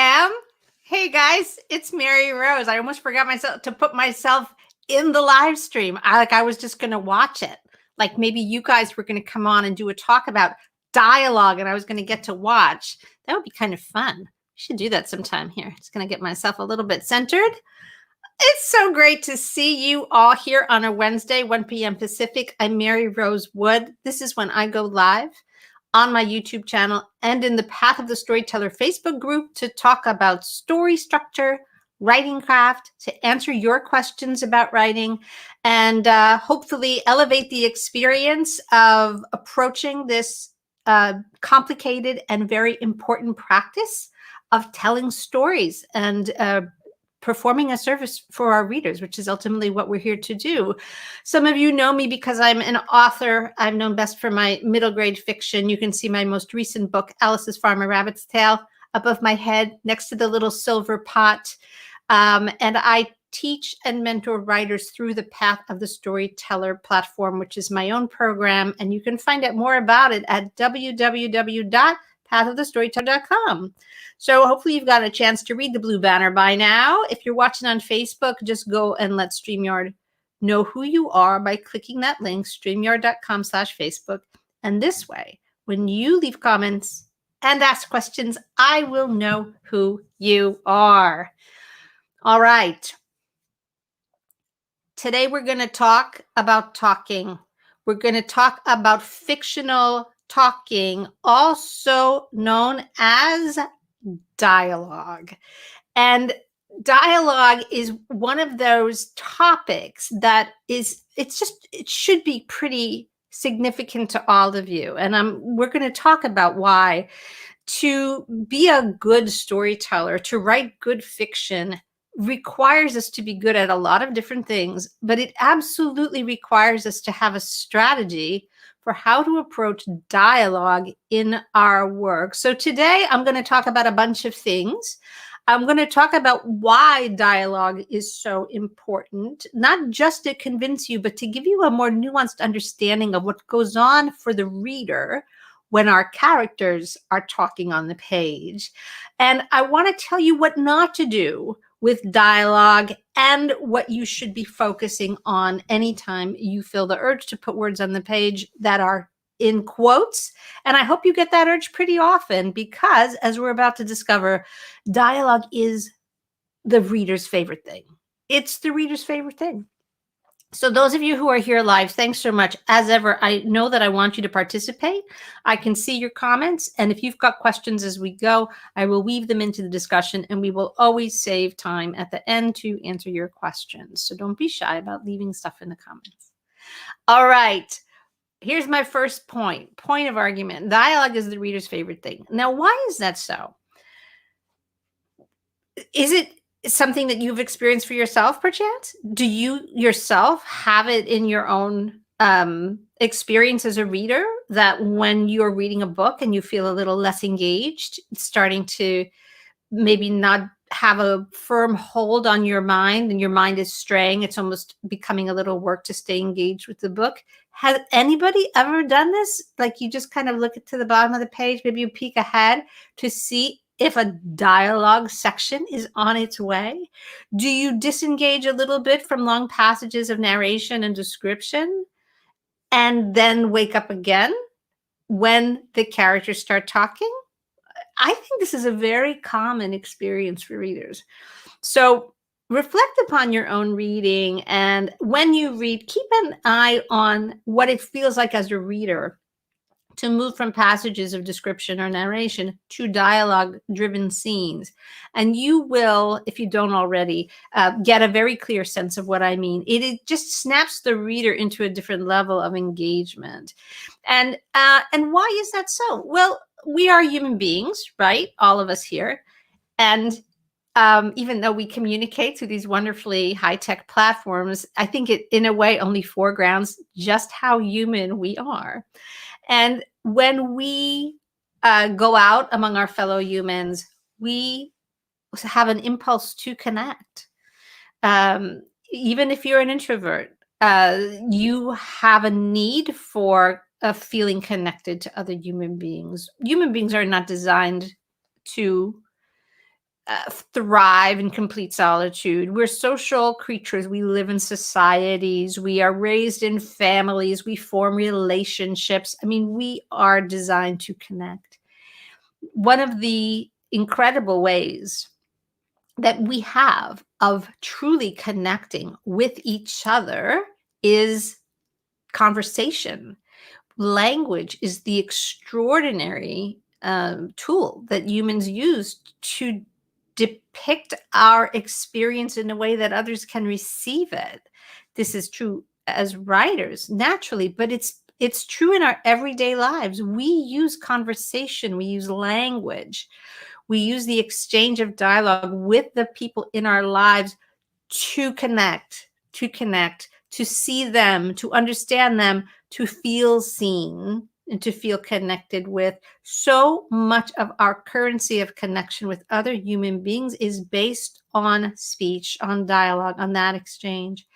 am. Hey guys, it's Mary Rose. I almost forgot myself to put myself in the live stream. I was just going to watch it. Like maybe you guys were going to come on and do a talk about dialogue and I was going to get to watch. That would be kind of fun. We should do that sometime here. Just going to get myself a little bit centered. It's so great to see you all here on a Wednesday, 1 p.m. Pacific. I'm Mary Rose Wood. This is when I go live on my YouTube channel and in the Path of the Storyteller Facebook group to talk about story structure, writing craft, to answer your questions about writing, and hopefully elevate the experience of approaching this complicated and very important practice of telling stories and performing a service for our readers, which is ultimately what we're here to do. Some of you know me because I'm an author. I'm known best for my middle grade fiction. You can see my most recent book, Alice's Farmer Rabbit's Tale, above my head next to the little silver pot. And I teach and mentor writers through the Path of the Storyteller platform, which is my own program. And you can find out more about it at www.pathofthestoryteller.com. So hopefully you've got a chance to read the blue banner by now. If you're watching on Facebook, just go and let StreamYard know who you are by clicking that link, streamyard.com/Facebook. And this way, when you leave comments and ask questions, I will know who you are. All right. Today we're going to talk about talking. We're going to talk about fictional talking, also known as dialogue. And dialogue is one of those topics that it should be pretty significant to all of you. And we're going to talk about why to be a good storyteller, to write good fiction, requires us to be good at a lot of different things, but it absolutely requires us to have a strategy for how to approach dialogue in our work. So today I'm going to talk about a bunch of things. I'm going to talk about why dialogue is so important, not just to convince you, but to give you a more nuanced understanding of what goes on for the reader when our characters are talking on the page. And I want to tell you what not to do with dialogue and what you should be focusing on anytime you feel the urge to put words on the page that are in quotes. And I hope you get that urge pretty often because, as we're about to discover, dialogue is the reader's favorite thing. It's the reader's favorite thing. So those of you who are here live, thanks so much. As ever, I know that I want you to participate. I can see your comments. And if you've got questions as we go, I will weave them into the discussion and we will always save time at the end to answer your questions. So don't be shy about leaving stuff in the comments. All right. Here's my first point of argument. Dialogue is the reader's favorite thing. Now, why is that so? Is it something that you've experienced for yourself, perchance? Do you yourself have it in your own experience as a reader that when you're reading a book and you feel a little less engaged, starting to maybe not have a firm hold on your mind and your mind is straying, it's almost becoming a little work to stay engaged with the book? Has anybody ever done this? Like you just kind of look to the bottom of the page, maybe you peek ahead to see if a dialogue section is on its way? Do you disengage a little bit from long passages of narration and description and then wake up again when the characters start talking? I think this is a very common experience for readers. So reflect upon your own reading, and when you read, keep an eye on what it feels like as a reader to move from passages of description or narration to dialogue-driven scenes. And you will, if you don't already, get a very clear sense of what I mean. It just snaps the reader into a different level of engagement. And why is that so? Well, we are human beings, right? All of us here. And even though we communicate through these wonderfully high-tech platforms, I think it, in a way, only foregrounds just how human we are. And when we go out among our fellow humans, we have an impulse to connect. Even if you're an introvert, you have a need for feeling connected to other human beings. Human beings are not designed to thrive in complete solitude. We're social creatures. We live in societies. We are raised in families. We form relationships. I mean, we are designed to connect. One of the incredible ways that we have of truly connecting with each other is conversation. Language is the extraordinary tool that humans use to depict our experience in a way that others can receive it. This is true as writers naturally, but it's true in our everyday lives. We use conversation, we use language, we use the exchange of dialogue with the people in our lives to connect, to see them, to understand them, to feel seen, and to feel connected with. So much of our currency of connection with other human beings is based on speech, on dialogue, on that exchange.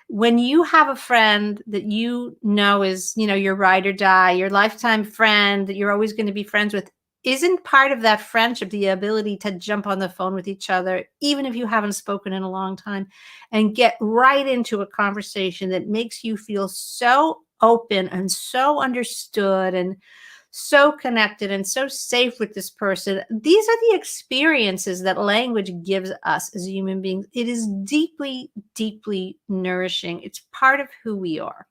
When you have a friend that you know is, your ride or die, your lifetime friend that you're always going to be friends with, isn't part of that friendship the ability to jump on the phone with each other, even if you haven't spoken in a long time, and get right into a conversation that makes you feel so open and so understood and so connected and so safe with this person. These are the experiences that language gives us as human beings. It is deeply, deeply nourishing. It's part of who we are.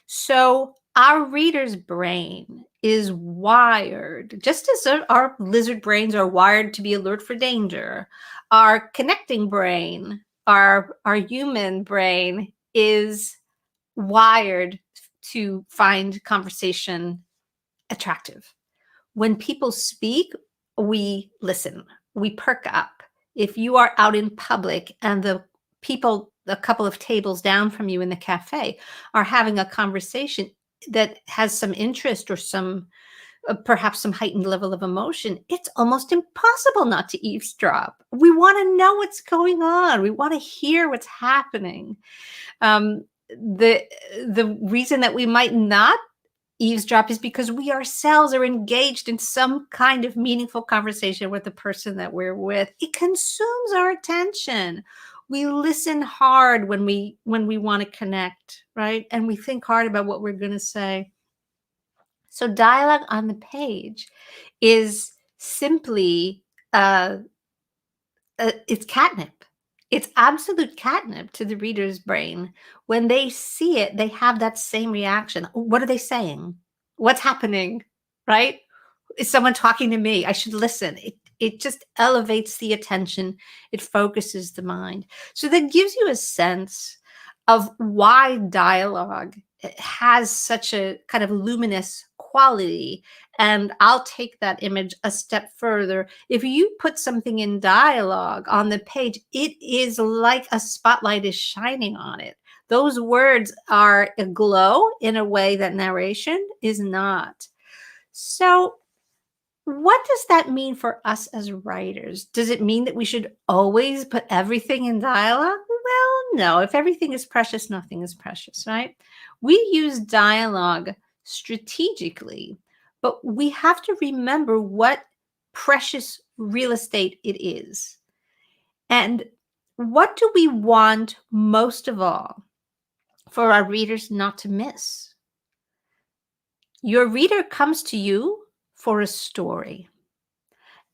So our reader's brain is wired, just as our lizard brains are wired to be alert for danger. Our connecting brain, our human brain, is wired to find conversation attractive. When people speak, we listen, we perk up. If you are out in public and the people a couple of tables down from you in the cafe are having a conversation that has some interest or some perhaps some heightened level of emotion, it's almost impossible not to eavesdrop. We want to know what's going on. We want to hear what's happening. The reason that we might not eavesdrop is because we ourselves are engaged in some kind of meaningful conversation with the person that we're with. It consumes our attention. We listen hard when we want to connect, right? And we think hard about what we're going to say. So dialogue on the page is simply it's catnip. It's absolute catnip to the reader's brain. When they see it, they have that same reaction. What are they saying? What's happening? Right? Is someone talking to me? I should listen. It just elevates the attention. It focuses the mind. So that gives you a sense of why dialogue has such a kind of luminous quality. And I'll take that image a step further. If you put something in dialogue on the page, it is like a spotlight is shining on it. Those words are aglow in a way that narration is not. So what does that mean for us as writers? Does it mean that we should always put everything in dialogue? Well, no. If everything is precious, nothing is precious, right? We use dialogue strategically, but we have to remember what precious real estate it is. And what do we want most of all for our readers not to miss? Your reader comes to you for a story.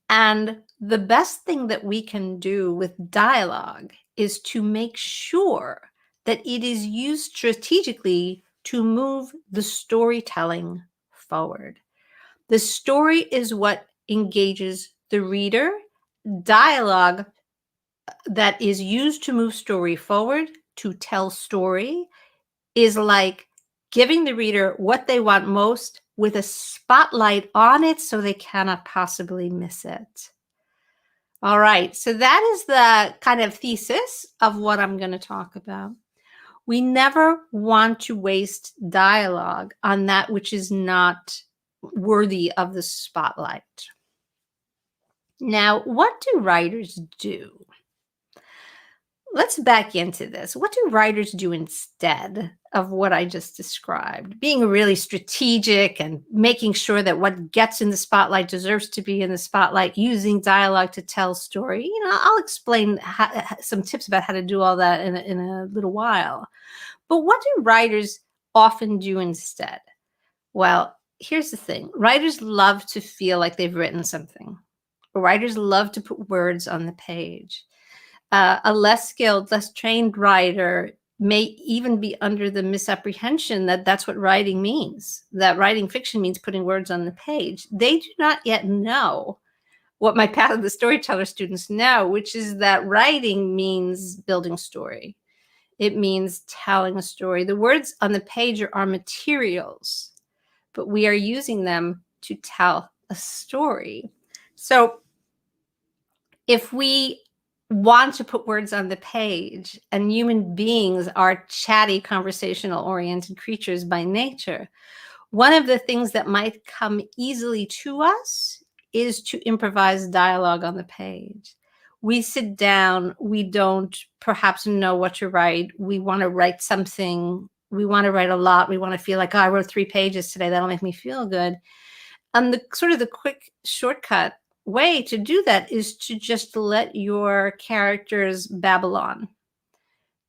And the best thing that we can do with dialogue is to make sure that it is used strategically to move the storytelling forward. The story is what engages the reader. Dialogue that is used to move story forward, to tell story, is like giving the reader what they want most with a spotlight on it so they cannot possibly miss it. All right, so that is the kind of thesis of what I'm going to talk about. We never want to waste dialogue on that which is not worthy of the spotlight. Now, what do writers do? let's back into this. What do writers do instead of what I just described? Being really strategic and making sure that what gets in the spotlight deserves to be in the spotlight, using dialogue to tell story. I'll explain some tips about how to do all that in a little while. But what do writers often do instead? Well, here's the thing. Writers love to feel like they've written something. Writers love to put words on the page. A less skilled, less trained writer may even be under the misapprehension that that's what writing means, that writing fiction means putting words on the page. They do not yet know what my Path of the Storyteller students know, which is that writing means building story. It means telling a story. The words on the page are our materials, but we are using them to tell a story. So if we want to put words on the page, and human beings are chatty, conversational oriented creatures by nature, one of the things that might come easily to us is to improvise dialogue on the page. We sit down, we don't perhaps know what to write. We want to write something. We want to write a lot. We want to feel like, oh, I wrote 3 pages today. That'll make me feel good. And the quick shortcut way to do that is to just let your characters babble on.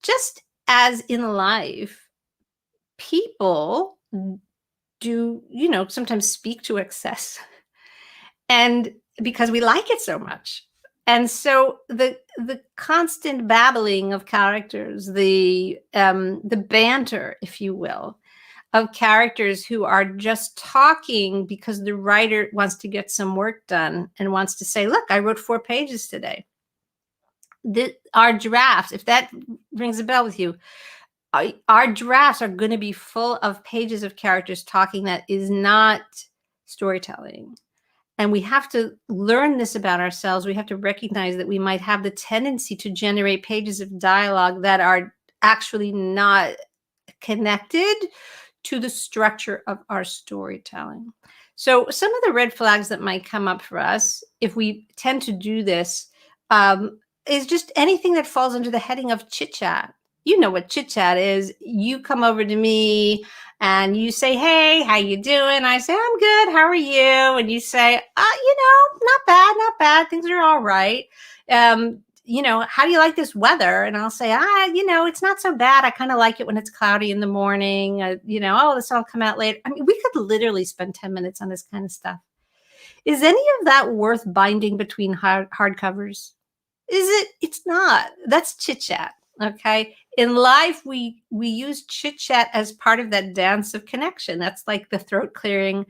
Just as in life, people do, sometimes speak to excess, and because we like it so much. And so the constant babbling of characters, the banter, if you will, of characters who are just talking because the writer wants to get some work done and wants to say, look, I wrote 4 pages today. Our drafts, if that rings a bell with you, our drafts are going to be full of pages of characters talking that is not storytelling. And we have to learn this about ourselves. We have to recognize that we might have the tendency to generate pages of dialogue that are actually not connected to the structure of our storytelling. So some of the red flags that might come up for us if we tend to do this is just anything that falls under the heading of chitchat. You know what chitchat is. You come over to me and you say, hey, how you doing? I say, I'm good. How are you? And you say, not bad. Things are all right. How do you like this weather? And I'll say, it's not so bad. I kind of like it when it's cloudy in the morning. This will come out later. I mean, we could literally spend 10 minutes on this kind of stuff. Is any of that worth binding between hardcovers? Is it? It's not. That's chit chat. Okay. In life, we use chit chat as part of that dance of connection. That's like the throat clearing,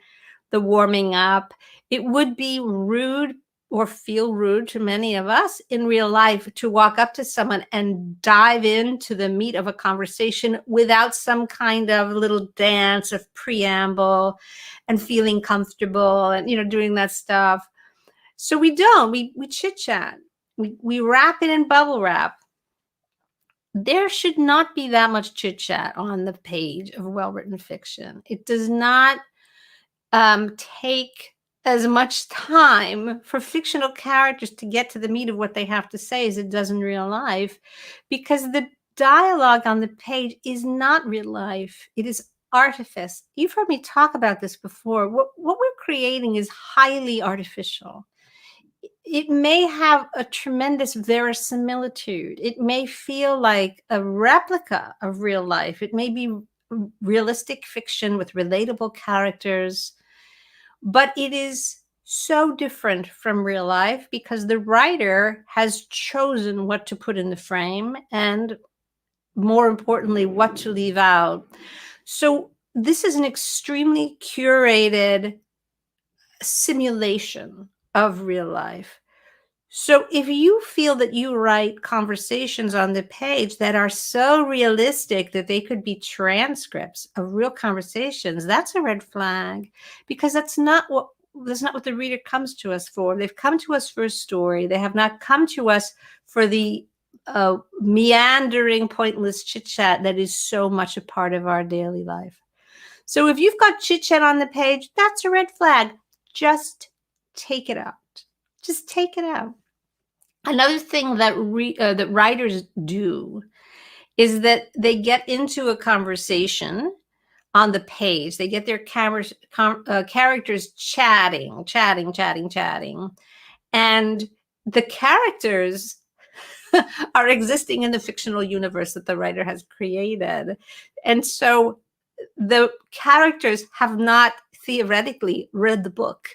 the warming up. It would be rude or feel rude to many of us in real life to walk up to someone and dive into the meat of a conversation without some kind of little dance of preamble and feeling comfortable and, doing that stuff. So we don't, we chit chat, we wrap it in bubble wrap. There should not be that much chit chat on the page of well-written fiction. It does not take as much time for fictional characters to get to the meat of what they have to say as it does in real life, because the dialogue on the page is not real life. It is artifice. You've heard me talk about this before. What we're creating is highly artificial. It may have a tremendous verisimilitude. It may feel like a replica of real life. It may be realistic fiction with relatable characters, but it is so different from real life because the writer has chosen what to put in the frame and, more importantly, what to leave out. So this is an extremely curated simulation of real life. So if you feel that you write conversations on the page that are so realistic that they could be transcripts of real conversations, that's a red flag, because that's not what the reader comes to us for. They've come to us for a story. They have not come to us for the meandering, pointless chit chat that is so much a part of our daily life. So if you've got chit chat on the page, that's a red flag. Just take it out. Just take it out. Another thing that that writers do is that they get into a conversation on the page. They get their characters chatting, and the characters are existing in the fictional universe that the writer has created. And so the characters have not theoretically read the book.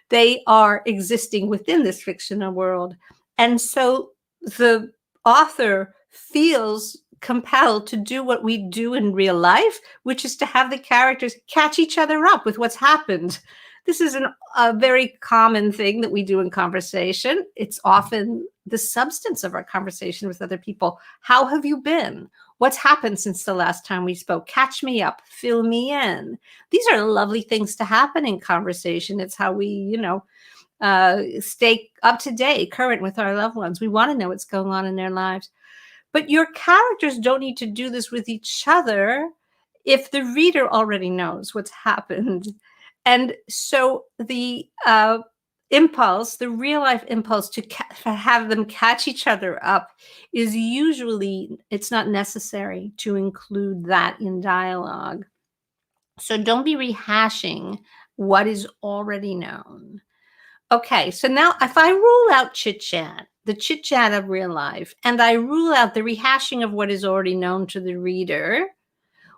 They are existing within this fictional world. And so the author feels compelled to do what we do in real life, which is to have the characters catch each other up with what's happened. This is a very common thing that we do in conversation. It's often the substance of our conversation with other people. How have you been? What's happened since the last time we spoke? Catch me up, fill me in. These are lovely things to happen in conversation. It's how we, stay up to date, current with our loved ones. We want to know what's going on in their lives. But your characters don't need to do this with each other if the reader already knows what's happened. And so the impulse, the real life impulse to have them catch each other up is usually, it's not necessary to include that in dialogue. So don't be rehashing what is already known. Okay, so now if I rule out chit chat, the chit chat of real life, and I rule out the rehashing of what is already known to the reader,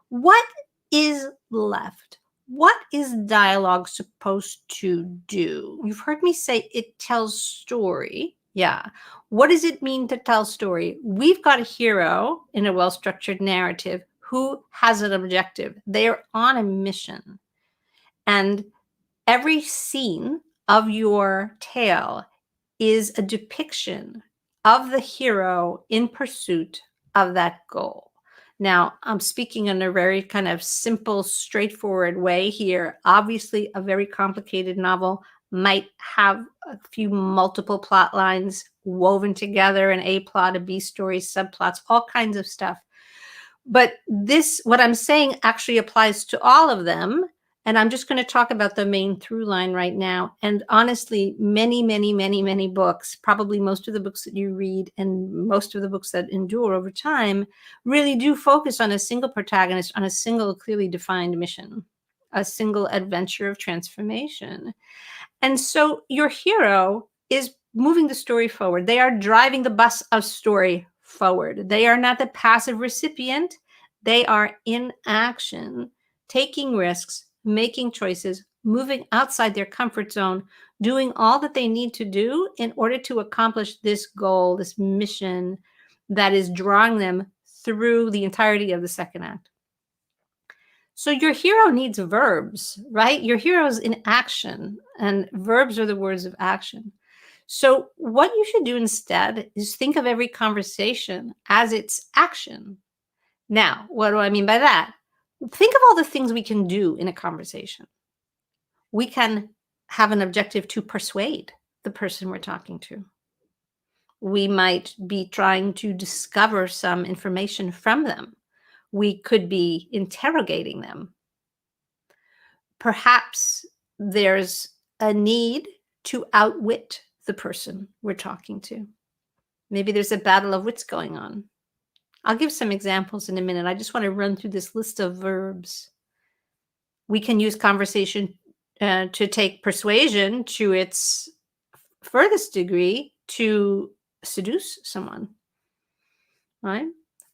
what is left? What is dialogue supposed to do? You've heard me say it tells story. Yeah. What does it mean to tell story? We've got a hero in a well-structured narrative who has an objective. They are on a mission. And every scene of your tale is a depiction of the hero in pursuit of that goal. Now, I'm speaking in a very kind of simple, straightforward way here. Obviously, a very complicated novel might have a few multiple plot lines woven together, an A plot, a B story, subplots, all kinds of stuff. But this, what I'm saying, actually applies to all of them. And I'm just going to talk about the main through line right now. And honestly, many books, probably most of the books that you read and most of the books that endure over time, really do focus on a single protagonist, on a single clearly defined mission, a single adventure of transformation. And so your hero is moving the story forward. They are driving the bus of story forward. They are not the passive recipient. They are in action, taking risks, making choices, moving outside their comfort zone, doing all that they need to do in order to accomplish this goal, this mission that is drawing them through the entirety of the second act. So your hero needs verbs, right? Your hero's in action, and verbs are the words of action. So what you should do instead is think of every conversation as its action. Now, what do I mean by that? Think of all the things we can do in a conversation. We can have an objective to persuade the person we're talking to. We might be trying to discover some information from them. We could be interrogating them. Perhaps there's a need to outwit the person we're talking to. Maybe there's a battle of wits going on. I'll give some examples in a minute. I just want to run through this list of verbs. We can use conversation to take persuasion to its furthest degree to seduce someone, right?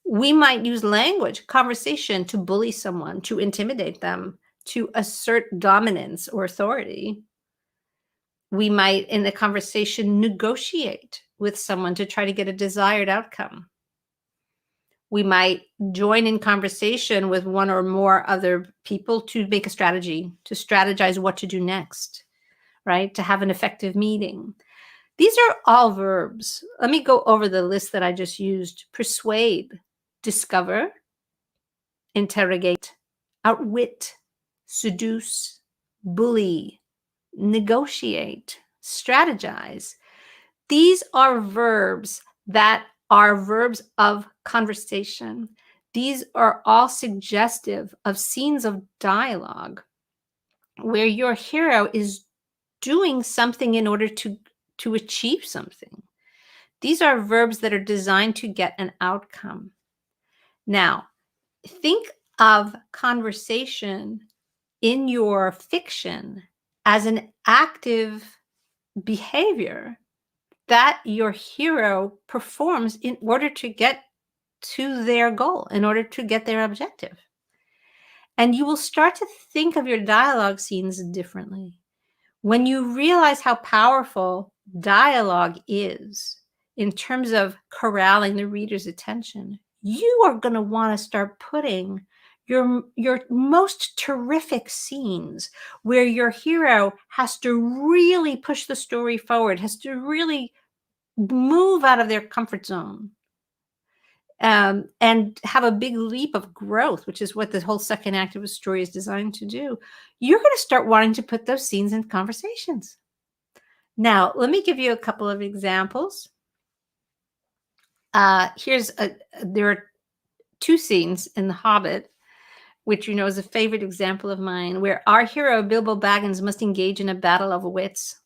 We might use language, conversation to bully someone, to intimidate them, to assert dominance or authority. We might, in the conversation, negotiate with someone to try to get a desired outcome. We might join in conversation with one or more other people to make a strategy, to strategize what to do next, right? To have an effective meeting. These are all verbs. Let me go over the list that I just used. Persuade, discover, interrogate, outwit, seduce, bully, negotiate, strategize. These are verbs that are verbs of conversation. These are all suggestive of scenes of dialogue where your hero is doing something in order to achieve something. These are verbs that are designed to get an outcome. Now, think of conversation in your fiction as an active behavior that your hero performs in order to get to their goal, in order to get their objective. And you will start to think of your dialogue scenes differently. When you realize how powerful dialogue is in terms of corralling the reader's attention, you are going to want to start putting your most terrific scenes where your hero has to really push the story forward, has to really move out of their comfort zone, and have a big leap of growth, which is what the whole second act of a story is designed to do. You're going to start wanting to put those scenes in conversations. Now, let me give you a couple of examples. There are two scenes in The Hobbit, which you know is a favorite example of mine, where our hero Bilbo Baggins must engage in a battle of wits.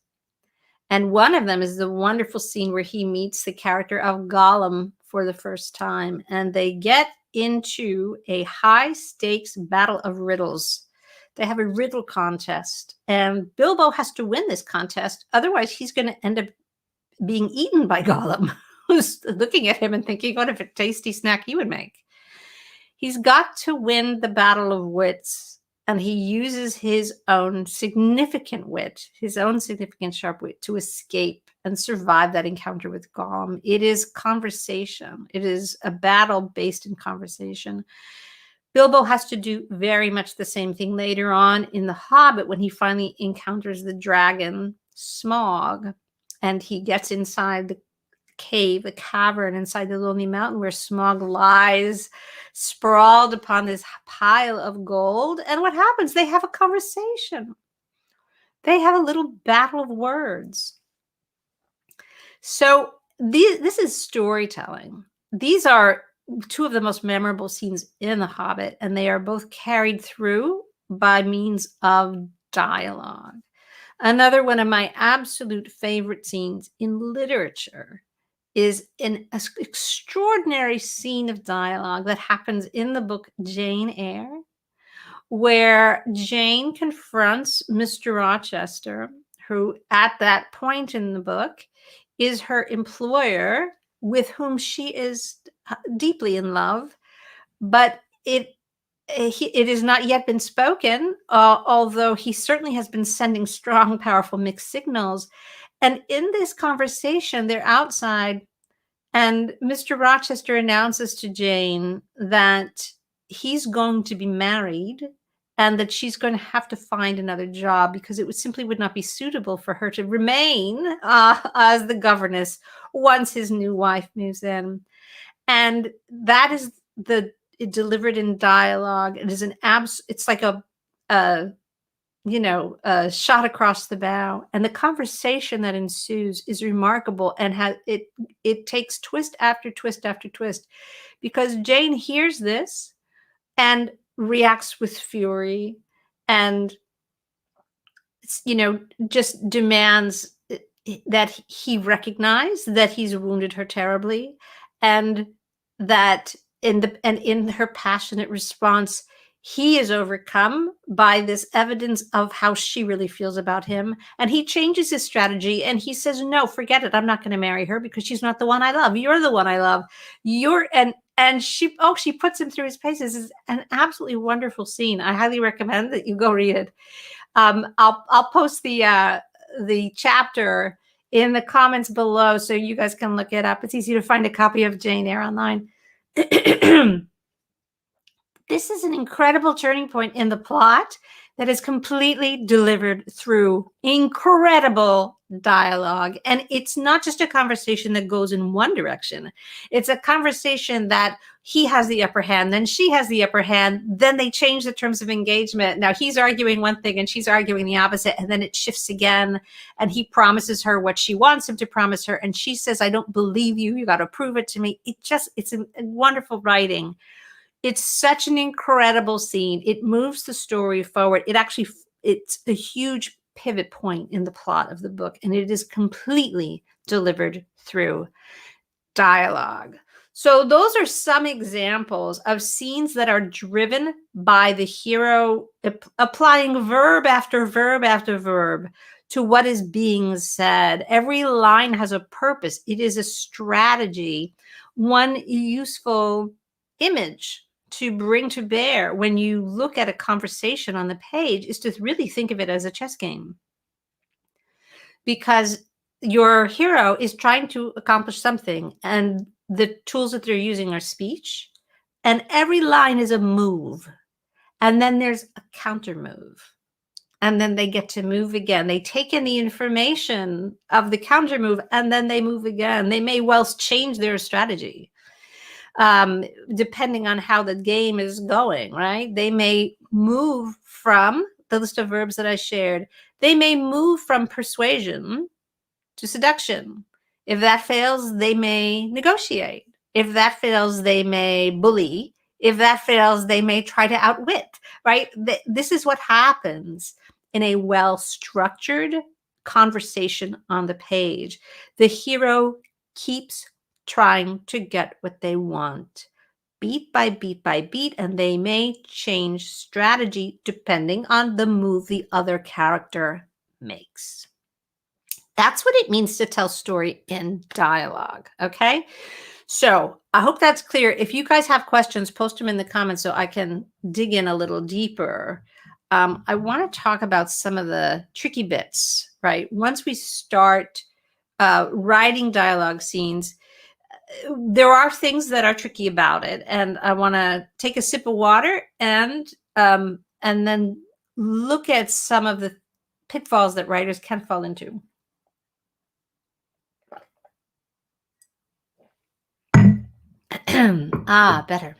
And one of them is the wonderful scene where he meets the character of Gollum for the first time, and they get into a high-stakes battle of riddles. They have a riddle contest, and Bilbo has to win this contest. Otherwise, he's going to end up being eaten by Gollum, who's looking at him and thinking, what a tasty snack he would make. He's got to win the battle of wits, and he uses his own significant wit, his own significant sharp wit, to escape and survive that encounter with Gollum. It is conversation. It is a battle based in conversation. Bilbo has to do very much the same thing later on in The Hobbit when he finally encounters the dragon Smaug, and he gets inside the cave, the cavern inside the Lonely Mountain where Smaug lies sprawled upon this pile of gold. And what happens? They have a conversation. They have a little battle of words. So this is storytelling. These are two of the most memorable scenes in The Hobbit, and they are both carried through by means of dialogue. Another one of my absolute favorite scenes in literature is an extraordinary scene of dialogue that happens in the book Jane Eyre, where Jane confronts Mr. Rochester, who at that point in the book is her employer, with whom she is deeply in love, but it has not yet been spoken, although he certainly has been sending strong, powerful mixed signals. And in this conversation, they're outside, and Mr. Rochester announces to Jane that he's going to be married and that she's going to have to find another job because it simply would not be suitable for her to remain as the governess once his new wife moves in. And that is delivered in dialogue. It is it's like a shot across the bow, and the conversation that ensues is remarkable, and it takes twist after twist after twist, because Jane hears this and reacts with fury, and just demands that he recognize that he's wounded her terribly, and that in her passionate response, he is overcome by this evidence of how she really feels about him. And he changes his strategy and he says, no, forget it. I'm not going to marry her because she's not the one I love. You're the one I love. And she puts him through his paces. It's an absolutely wonderful scene. I highly recommend that you go read it. I'll post the chapter in the comments below so you guys can look it up. It's easy to find a copy of Jane Eyre online. This is an incredible turning point in the plot that is completely delivered through incredible dialogue. And it's not just a conversation that goes in one direction. It's a conversation that he has the upper hand, then she has the upper hand, then they change the terms of engagement. Now he's arguing one thing and she's arguing the opposite, and then it shifts again, and he promises her what she wants him to promise her, and she says, I don't believe you. You got to prove it to me. It's a wonderful writing. It's such an incredible scene. It moves the story forward. It's a huge pivot point in the plot of the book, and it is completely delivered through dialogue. So those are some examples of scenes that are driven by the hero applying verb after verb after verb to what is being said. Every line has a purpose. It is a strategy. One useful image to bring to bear when you look at a conversation on the page is to really think of it as a chess game, because your hero is trying to accomplish something, and the tools that they're using are speech, and every line is a move, and then there's a counter move, and then they get to move again. They take in the information of the counter move, and then they move again. They may well change their strategy depending on how the game is going, right? They may move from the list of verbs that I shared. They may move from persuasion to seduction. If that fails, they may negotiate. If that fails, they may bully. If that fails, they may try to outwit, right? This is what happens in a well-structured conversation on the page. The hero keeps trying to get what they want, beat by beat by beat, and they may change strategy depending on the move the other character makes. That's what it means to tell story in dialogue, okay? So I hope that's clear. If you guys have questions, post them in the comments so I can dig in a little deeper. I want to talk about some of the tricky bits, right? Once we start writing dialogue scenes, there are things that are tricky about it, and I want to take a sip of water and then look at some of the pitfalls that writers can fall into. Better.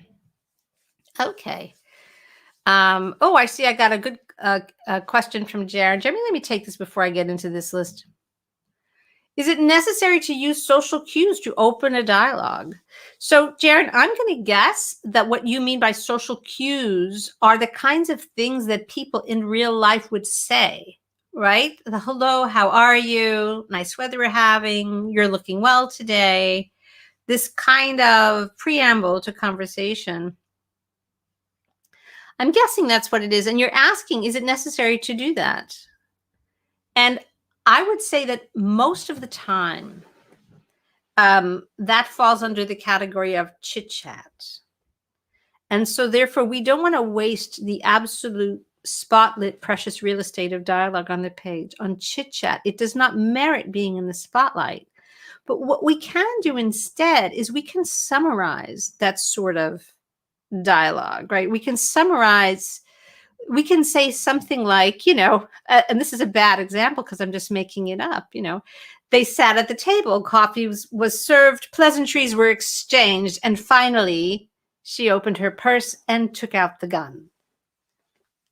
Okay. Oh, I see. I got a good question from Jared. Jeremy, let me take this before I get into this list. Is it necessary to use social cues to open a dialogue? So, Jared, I'm going to guess that what you mean by social cues are the kinds of things that people in real life would say, right? The hello, how are you? Nice weather we're having. You're looking well today. This kind of preamble to conversation. I'm guessing that's what it is. And you're asking, is it necessary to do that? And I would say that most of the time, that falls under the category of chit-chat. And so therefore, we don't want to waste the absolute spotlit, precious real estate of dialogue on the page on chit-chat. It does not merit being in the spotlight. But what we can do instead is we can summarize that sort of dialogue, right? We can summarize, we can say something like, and this is a bad example because I'm just making it up, they sat at the table, coffee was served, pleasantries were exchanged, and finally she opened her purse and took out the gun.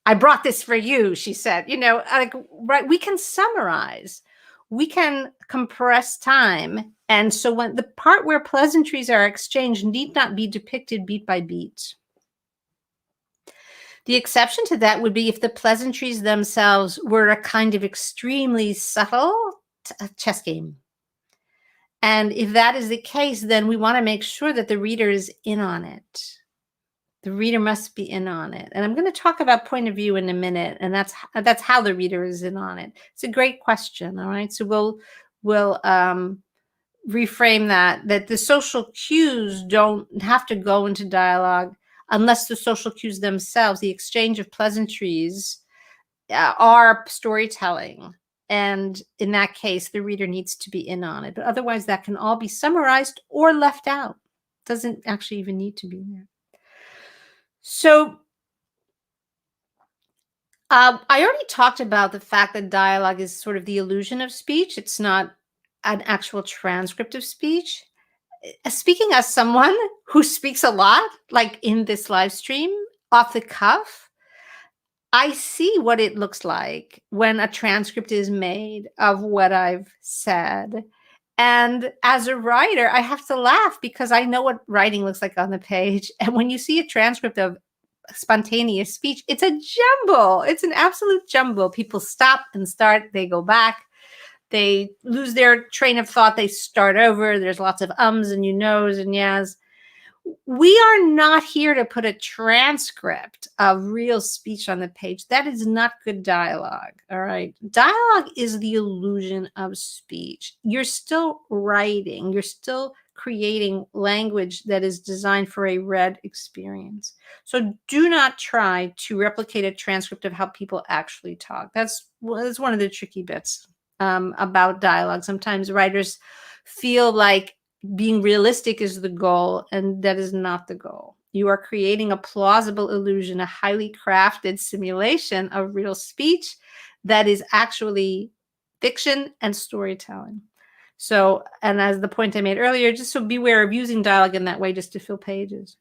I brought this for you, she said, right? We can summarize. We can compress time. And so when the part where pleasantries are exchanged need not be depicted beat by beat. The exception to that would be if the pleasantries themselves were a kind of extremely subtle chess game. And if that is the case, then we want to make sure that the reader is in on it. The reader must be in on it. And I'm going to talk about point of view in a minute, and that's how the reader is in on it. It's a great question, all right? So we'll reframe that the social cues don't have to go into dialogue unless the social cues themselves, the exchange of pleasantries, are storytelling. And in that case, the reader needs to be in on it. But otherwise, that can all be summarized or left out. Doesn't actually even need to be there. So I already talked about the fact that dialogue is sort of the illusion of speech. It's not an actual transcript of speech. Speaking as someone who speaks a lot, like in this live stream, off the cuff, I see what it looks like when a transcript is made of what I've said. And as a writer, I have to laugh because I know what writing looks like on the page. And when you see a transcript of spontaneous speech. It's a jumble. It's an absolute jumble. People stop and start, they go back, they lose their train of thought, they start over. There's lots of ums and you knows and yes. We are not here to put a transcript of real speech on the page. That is not good dialogue. All right. Dialogue is the illusion of speech. You're still writing, you're still creating language that is designed for a read experience. So do not try to replicate a transcript of how people actually talk. That's one of the tricky bits about dialogue. Sometimes writers feel like being realistic is the goal, and that is not the goal. You are creating a plausible illusion, a highly crafted simulation of real speech that is actually fiction and storytelling. So, and as the point I made earlier, just so beware of using dialogue in that way just to fill pages.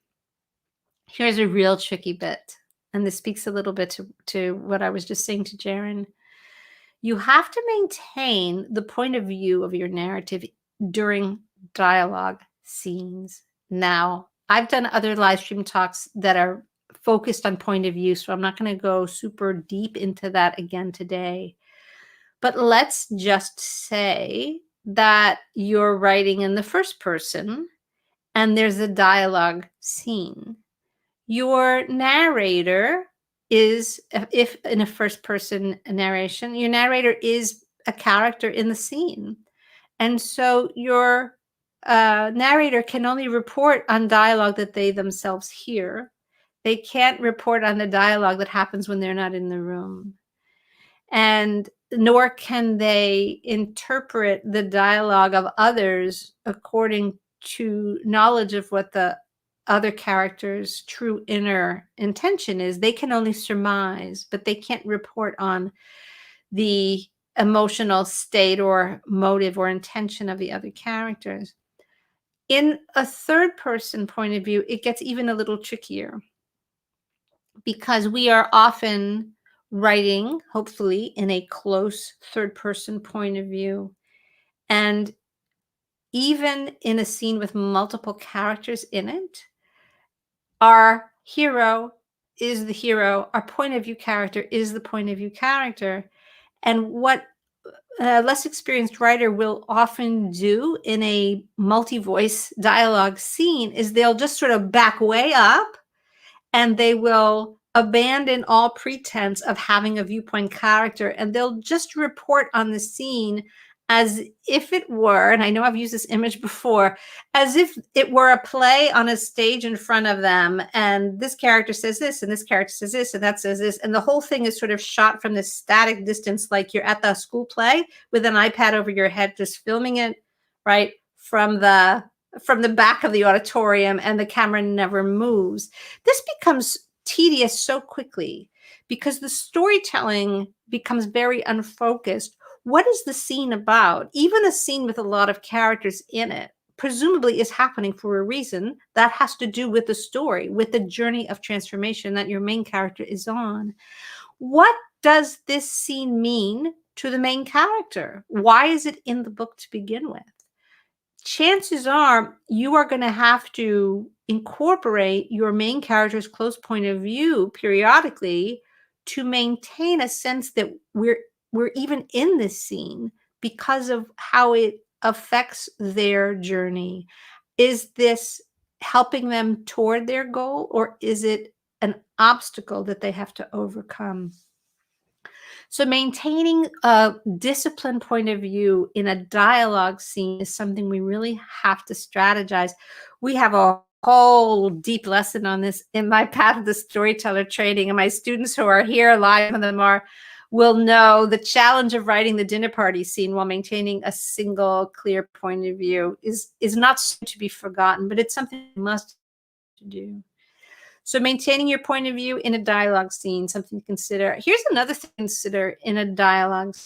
Here's a real tricky bit, and this speaks a little bit to what I was just saying to Jaren. You have to maintain the point of view of your narrative during dialogue scenes. Now, I've done other live stream talks that are focused on point of view, so I'm not going to go super deep into that again today. But let's just say that you're writing in the first person and there's a dialogue scene. Your narrator is, if in a first person narration, your narrator is a character in the scene. And so your narrator can only report on dialogue that they themselves hear. They can't report on the dialogue that happens when they're not in the room. And nor can they interpret the dialogue of others according to knowledge of what the other character's true inner intention is. They can only surmise, but they can't report on the emotional state or motive or intention of the other characters. In a third person point of view, it gets even a little trickier because we are often writing, hopefully, in a close third person point of view. And even in a scene with multiple characters in it, our hero is the hero, our point of view character is the point of view character. And what a less experienced writer will often do in a multi-voice dialogue scene is they'll just sort of back way up and they will abandon all pretense of having a viewpoint character, and they'll just report on the scene as if it were, and I know I've used this image before, as if it were a play on a stage in front of them, and this character says this, and this character says this, and that says this, and the whole thing is sort of shot from this static distance, like you're at the school play with an iPad over your head, just filming it, right, from the back of the auditorium, and the camera never moves. This becomes tedious so quickly because the storytelling becomes very unfocused. What is the scene about? Even a scene with a lot of characters in it presumably is happening for a reason that has to do with the story, with the journey of transformation that your main character is on. What does this scene mean to the main character? Why is it in the book to begin with? Chances are you are going to have to incorporate your main character's close point of view periodically to maintain a sense that we're even in this scene because of how it affects their journey. Is this helping them toward their goal, or is it an obstacle that they have to overcome? So maintaining a disciplined point of view in a dialogue scene is something we really have to strategize. We have a whole deep lesson on this in my Path of the Storyteller training, and my students who are here live, and them are, will know the challenge of writing the dinner party scene while maintaining a single clear point of view is not to be forgotten, but it's something you must do. So maintaining your point of view in a dialogue scene, something to consider. Here's another thing to consider in a dialogue.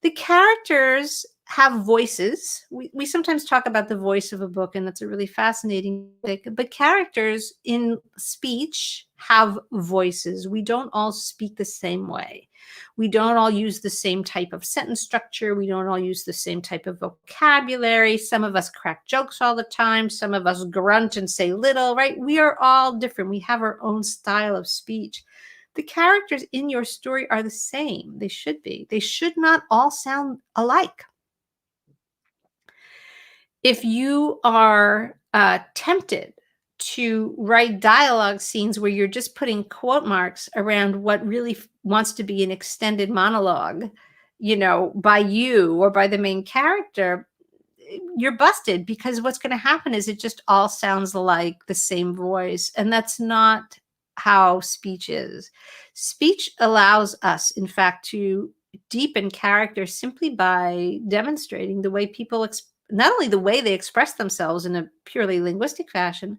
The characters have voices. We sometimes talk about the voice of a book, and that's a really fascinating thing. But characters in speech have voices. We don't all speak the same way. We don't all use the same type of sentence structure. We don't all use the same type of vocabulary. Some of us crack jokes all the time. Some of us grunt and say little, right? We are all different. We have our own style of speech. The characters in your story are the same. They should be. They should not all sound alike. If you are tempted to write dialogue scenes where you're just putting quote marks around what really wants to be an extended monologue, by you or by the main character, you're busted, because what's going to happen is it just all sounds like the same voice. And that's not how speech is. Speech allows us, in fact, to deepen character simply by demonstrating the way people not only the way they express themselves in a purely linguistic fashion,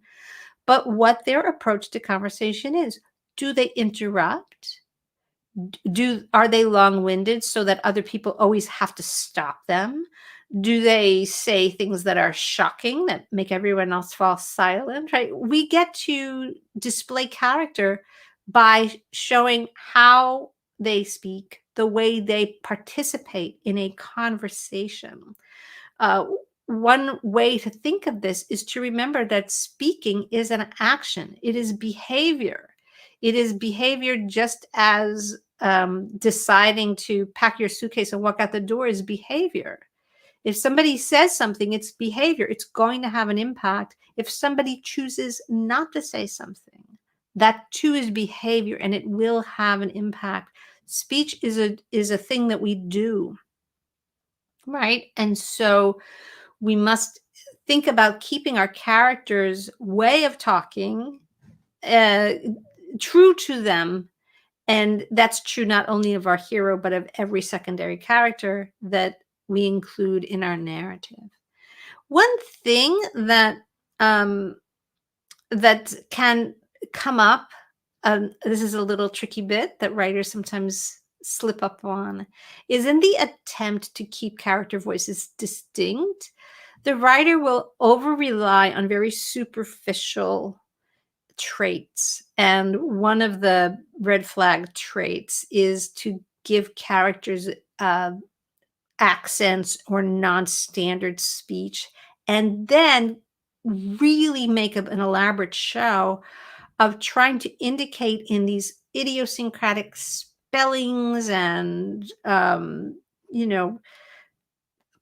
but what their approach to conversation is. Do they interrupt? Are they long-winded so that other people always have to stop them? Do they say things that are shocking that make everyone else fall silent? Right? We get to display character by showing how they speak, the way they participate in a conversation. Uh, One way to think of this is to remember that speaking is an action. It is behavior. It is behavior just as deciding to pack your suitcase and walk out the door is behavior. If somebody says something, it's behavior. It's going to have an impact. If somebody chooses not to say something, that too is behavior, and it will have an impact. Speech is a thing that we do, right? And so we must think about keeping our characters' way of talking true to them. And that's true not only of our hero, but of every secondary character that we include in our narrative. One thing that that can come up, this is a little tricky bit that writers sometimes slip up on, is in the attempt to keep character voices distinct, the writer will over rely on very superficial traits. And one of the red flag traits is to give characters accents or non-standard speech, and then really make an elaborate show of trying to indicate in these idiosyncratic spellings and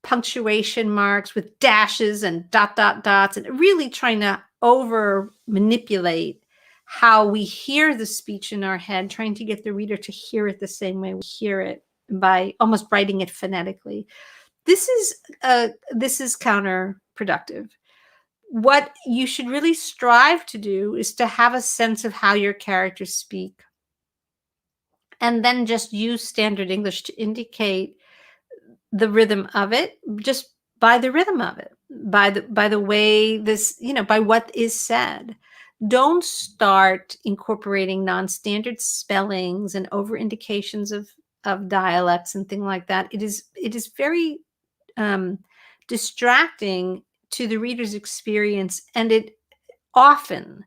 punctuation marks with dashes and dots, and really trying to over manipulate how we hear the speech in our head, trying to get the reader to hear it the same way we hear it by almost writing it phonetically. This is counterproductive. What you should really strive to do is to have a sense of how your characters speak, and then just use standard English to indicate the rhythm of it, just by the rhythm of it, by the way this, by what is said. Don't start incorporating non-standard spellings and over indications of dialects and things like that. It is very distracting to the reader's experience, and it often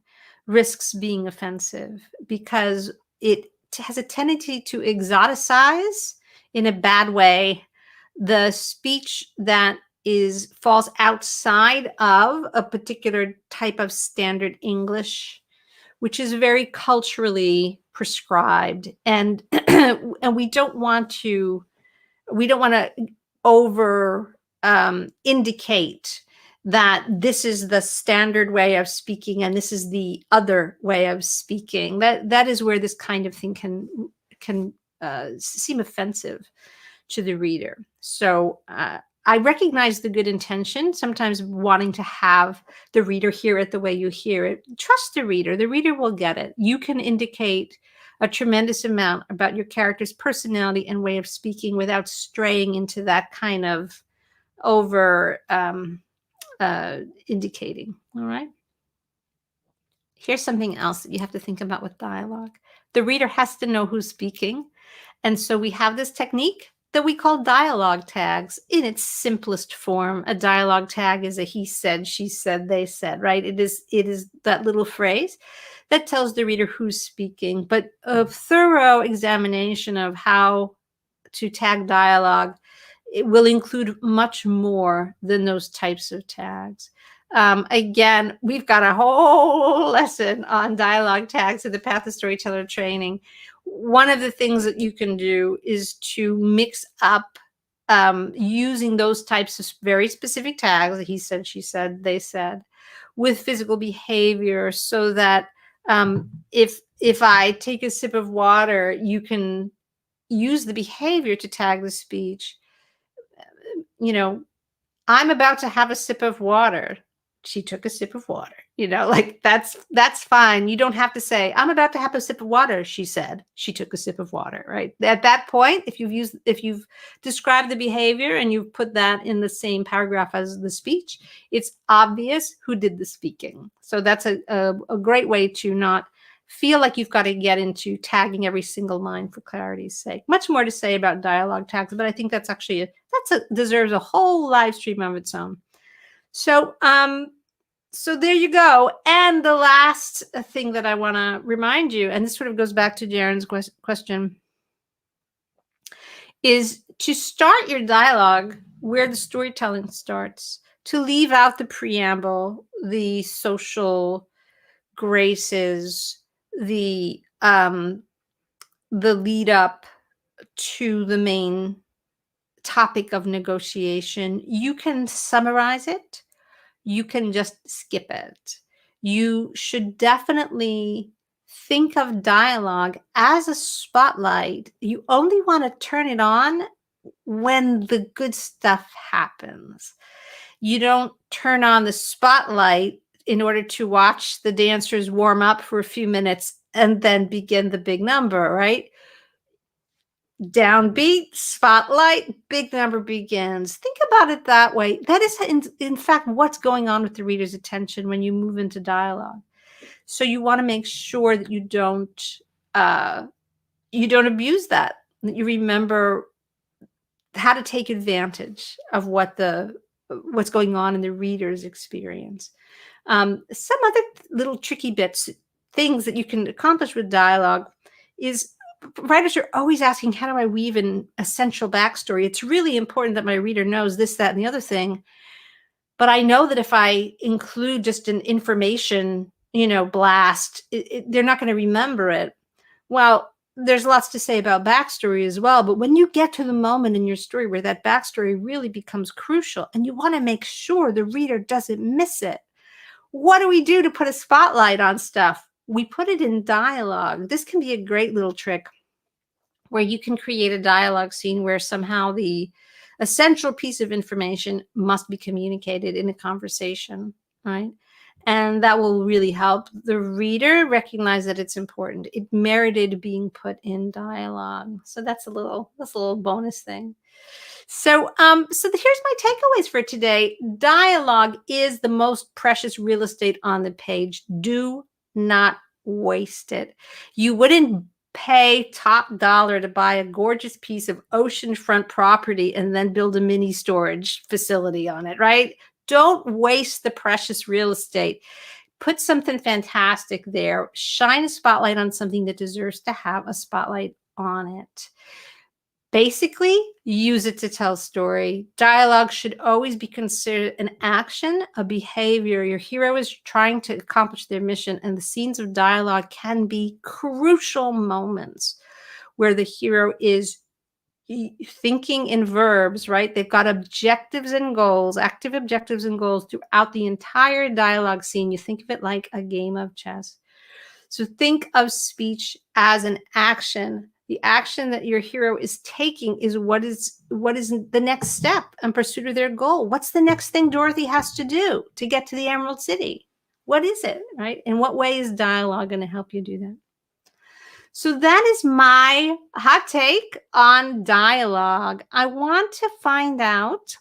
risks being offensive because it has a tendency to exoticize in a bad way the speech that falls outside of a particular type of standard English, which is very culturally prescribed, and and we don't want to over indicate that this is the standard way of speaking and this is the other way of speaking. That is where this kind of thing can seem offensive to the reader. So I recognize the good intention, sometimes wanting to have the reader hear it the way you hear it. Trust the reader. The reader will get it. You can indicate a tremendous amount about your character's personality and way of speaking without straying into that kind of over indicating. All right. Here's something else that you have to think about with dialogue. The reader has to know who's speaking. And so we have this technique that we call dialogue tags in its simplest form. A dialogue tag is a he said, she said, they said, right? It is that little phrase that tells the reader who's speaking. But a thorough examination of how to tag dialogue, it will include much more than those types of tags. Again, we've got a whole lesson on dialogue tags in the Path of Storyteller training. One of the things that you can do is to mix up using those types of very specific tags, he said, she said, they said, with physical behavior, so that if I take a sip of water, you can use the behavior to tag the speech. You know, I'm about to have a sip of water. She took a sip of water. Like that's fine. You don't have to say, I'm about to have a sip of water, she said. She took a sip of water, right? At that point, if you've described the behavior and you've put that in the same paragraph as the speech, it's obvious who did the speaking. So that's a great way to not feel like you've got to get into tagging every single line for clarity's sake. Much more to say about dialogue tags, but I think that's actually deserves a whole live stream of its own. So there you go. And the last thing that I want to remind you, and this sort of goes back to Jaren's question, is to start your dialogue where the storytelling starts, to leave out the preamble, the social graces, the lead up to the main topic of negotiation. You can summarize it. You can just skip it. You should definitely think of dialogue as a spotlight. You only want to turn it on when the good stuff happens. You don't turn on the spotlight in order to watch the dancers warm up for a few minutes and then begin the big number, right? Downbeat, spotlight, big number begins. Think about it that way. That is, in fact, what's going on with the reader's attention when you move into dialogue. So you want to make sure that you don't abuse that you remember how to take advantage of what's going on in the reader's experience. Some other little tricky things that you can accomplish with dialogue is, writers are always asking, how do I weave in essential backstory? It's really important that my reader knows this, that, and the other thing. But I know that if I include just an information, blast, they're not going to remember it. Well, there's lots to say about backstory as well. But when you get to the moment in your story where that backstory really becomes crucial and you want to make sure the reader doesn't miss it, what do we do to put a spotlight on stuff? We put it in dialogue. This can be a great little trick where you can create a dialogue scene where somehow the essential piece of information must be communicated in a conversation, right? And that will really help the reader recognize that it's important. It merited being put in dialogue. So that's a little bonus thing. So here's my takeaways for today. Dialogue is the most precious real estate on the page. Do not waste it. You wouldn't pay top dollar to buy a gorgeous piece of oceanfront property and then build a mini storage facility on it, right? Don't waste the precious real estate. Put something fantastic there. Shine a spotlight on something that deserves to have a spotlight on it. Basically, use it to tell story. Dialogue should always be considered an action, a behavior. Your hero is trying to accomplish their mission, and the scenes of dialogue can be crucial moments where the hero is thinking in verbs, right? They've got objectives and goals, active objectives and goals throughout the entire dialogue scene. You think of it like a game of chess. So think of speech as an action. The action that your hero is taking is what is the next step in pursuit of their goal. What's the next thing Dorothy has to do to get to the Emerald City? What is it, right? In what way is dialogue going to help you do that? So that is my hot take on dialogue. I want to find out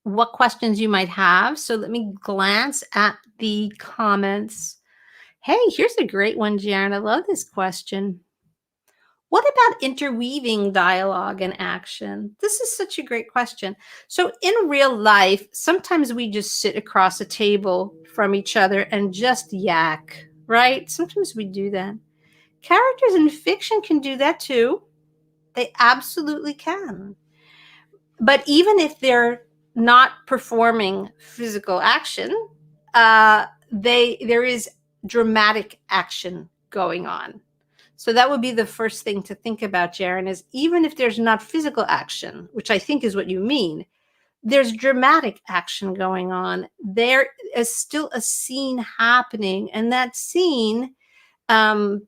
what questions you might have. So let me glance at the comments. Hey, here's a great one, Jaren. I love this question. What about interweaving dialogue and action? This is such a great question. So, in real life, sometimes we just sit across a table from each other and just yak, right? Sometimes we do that. Characters in fiction can do that too. They absolutely can. But even if they're not performing physical action, there is dramatic action going on. So that would be the first thing to think about, Jaren, is even if there's not physical action, which I think is what you mean, there's dramatic action going on. There is still a scene happening, and that scene um,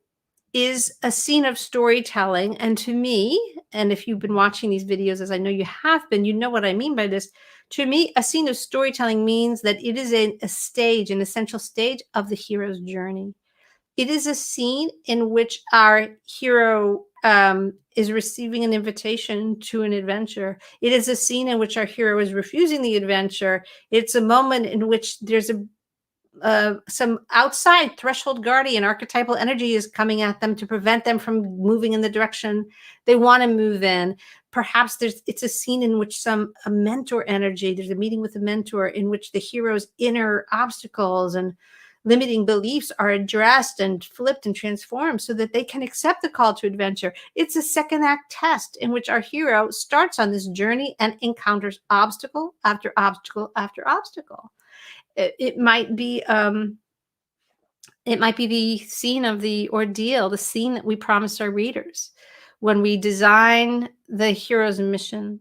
is a scene of storytelling. And to me, and if you've been watching these videos, as I know you have been, you know what I mean by this. To me, a scene of storytelling means that it is a stage, an essential stage of the hero's journey. It is a scene in which our hero is receiving an invitation to an adventure. It is a scene in which our hero is refusing the adventure. It's a moment in which there's some outside threshold guardian archetypal energy is coming at them to prevent them from moving in the direction they want to move in. Perhaps it's a scene in which a mentor energy, there's a meeting with a mentor in which the hero's inner obstacles and limiting beliefs are addressed and flipped and transformed so that they can accept the call to adventure. It's a second act test in which our hero starts on this journey and encounters obstacle after obstacle after obstacle. It might be the scene of the ordeal, the scene that we promise our readers. When we design the hero's mission,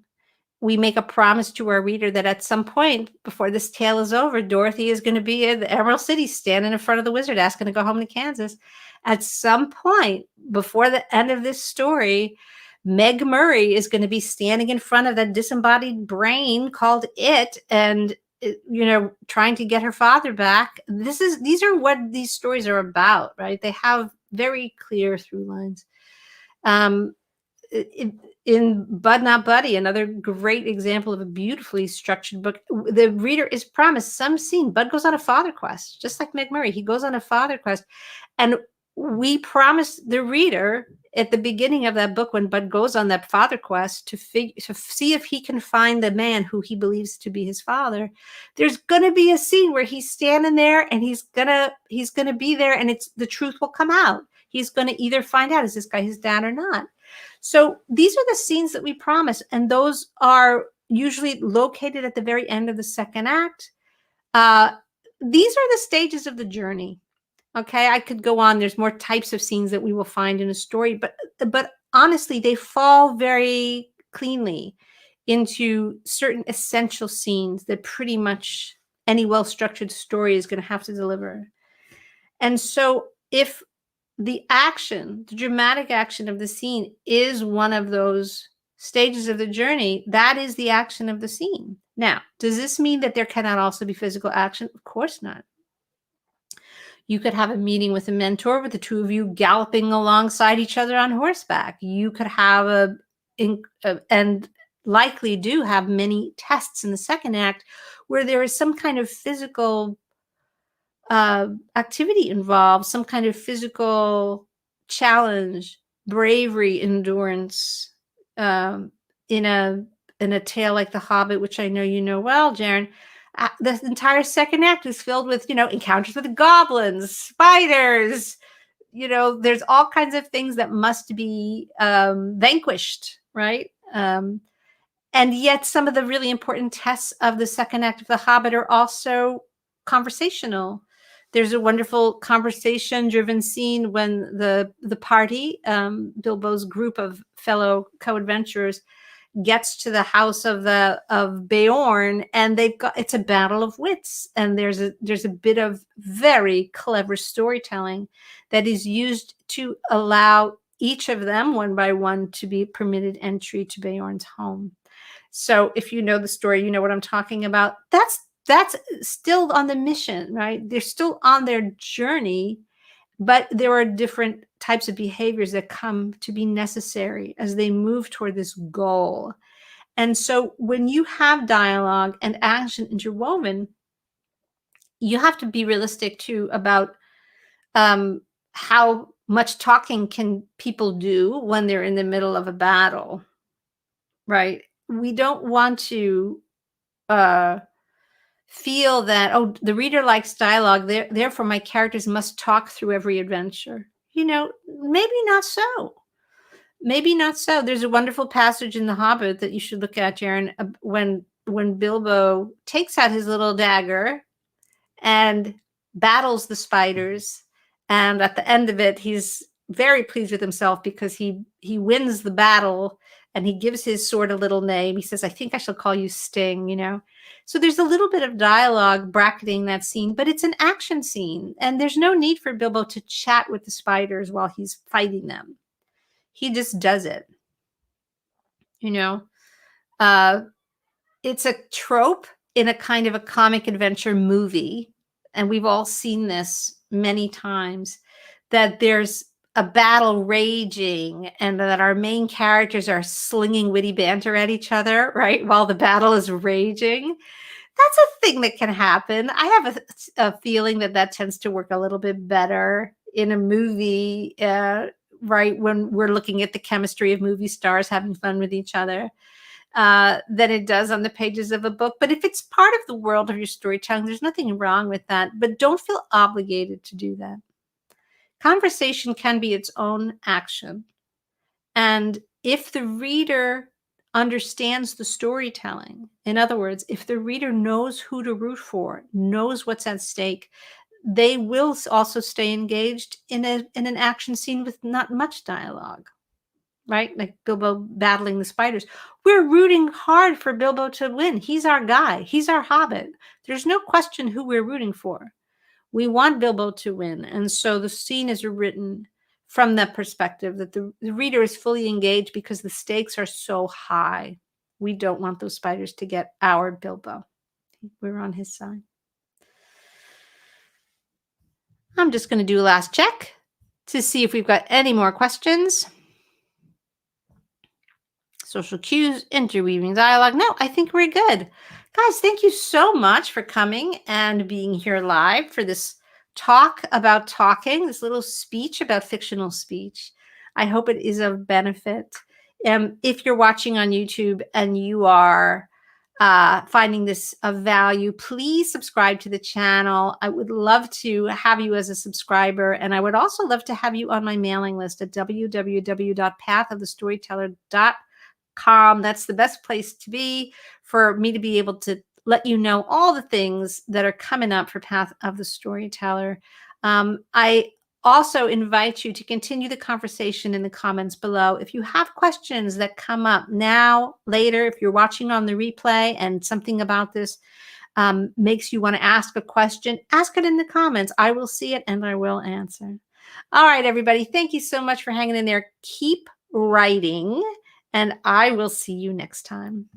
we make a promise to our reader that at some point before this tale is over, Dorothy is going to be in the Emerald City standing in front of the wizard asking to go home to Kansas. At some point before the end of this story, Meg Murray is going to be standing in front of that disembodied brain called It and trying to get her father back. These are what these stories are about, right? They have very clear through lines. In Bud Not Buddy, another great example of a beautifully structured book, the reader is promised some scene. Bud goes on a father quest, just like Meg Murray. He goes on a father quest, and we promise the reader at the beginning of that book, when Bud goes on that father quest to see if he can find the man who he believes to be his father, there's going to be a scene where he's standing there and he's gonna be there, and the truth will come out. He's going to either find out, is this guy his dad or not? So these are the scenes that we promise, and those are usually located at the very end of the second act. These are the stages of the journey. Okay, I could go on. There's more types of scenes that we will find in a story, but honestly, they fall very cleanly into certain essential scenes that pretty much any well-structured story is going to have to deliver. And so if the dramatic action of the scene is one of those stages of the journey, that is the action of the scene. Now, does this mean that there cannot also be physical action? Of course not. You could have a meeting with a mentor with the two of you galloping alongside each other on horseback. You could have and likely do have many tests in the second act where there is some kind of physical activity involved, some kind of physical challenge, bravery, endurance. In a tale like The Hobbit, which I know you know well, Jaren, the entire second act is filled with encounters with goblins, spiders. There's all kinds of things that must be vanquished, right? And yet some of the really important tests of the second act of The Hobbit are also conversational. There's a wonderful conversation-driven scene when the party, Bilbo's group of fellow co-adventurers, gets to the house of Beorn, and it's a battle of wits, and there's a bit of very clever storytelling that is used to allow each of them one by one to be permitted entry to Beorn's home. So if you know the story, you know what I'm talking about. That's still on the mission, right? They're still on their journey, but there are different types of behaviors that come to be necessary as they move toward this goal. And so when you have dialogue and action interwoven, you have to be realistic too about how much talking can people do when they're in the middle of a battle, right? We don't want to uh, feel that, oh, the reader likes dialogue, therefore my characters must talk through every adventure. Maybe not so. Maybe not so. There's a wonderful passage in The Hobbit that you should look at, Jaren, when Bilbo takes out his little dagger and battles the spiders, and at the end of it, he's very pleased with himself because he wins the battle, and he gives his sword a little name. He says, "I think I shall call you Sting." So there's a little bit of dialogue bracketing that scene, but it's an action scene, and there's no need for Bilbo to chat with the spiders while he's fighting them. He just does it. you know uh it's a trope in a kind of a comic adventure movie, and we've all seen this many times, that there's a battle raging and that our main characters are slinging witty banter at each other, right, while the battle is raging. That's a thing that can happen. I have a feeling that tends to work a little bit better in a movie, right, when we're looking at the chemistry of movie stars having fun with each other, than it does on the pages of a book. But if it's part of the world of your storytelling, there's nothing wrong with that. But don't feel obligated to do that. Conversation can be its own action. And if the reader understands the storytelling, in other words, if the reader knows who to root for, knows what's at stake, they will also stay engaged in an action scene with not much dialogue, right? Like Bilbo battling the spiders. We're rooting hard for Bilbo to win. He's our guy. He's our hobbit. There's no question who we're rooting for. We want Bilbo to win. And so the scene is written from that perspective, that the reader is fully engaged because the stakes are so high. We don't want those spiders to get our Bilbo. We're on his side. I'm just going to do a last check to see if we've got any more questions. Social cues, interweaving dialogue. No, I think we're good. Guys, thank you so much for coming and being here live for this talk about talking, this little speech about fictional speech. I hope it is of benefit. If you're watching on YouTube and you are finding this of value, please subscribe to the channel. I would love to have you as a subscriber, and I would also love to have you on my mailing list at www.pathofthestoryteller.com. That's the best place to be for me to be able to let you know all the things that are coming up for Path of the Storyteller. I also invite you to continue the conversation in the comments below. If you have questions that come up now, later, if you're watching on the replay and something about this makes you want to ask a question, ask it in the comments. I will see it and I will answer. All right, everybody. Thank you so much for hanging in there. Keep writing, and I will see you next time.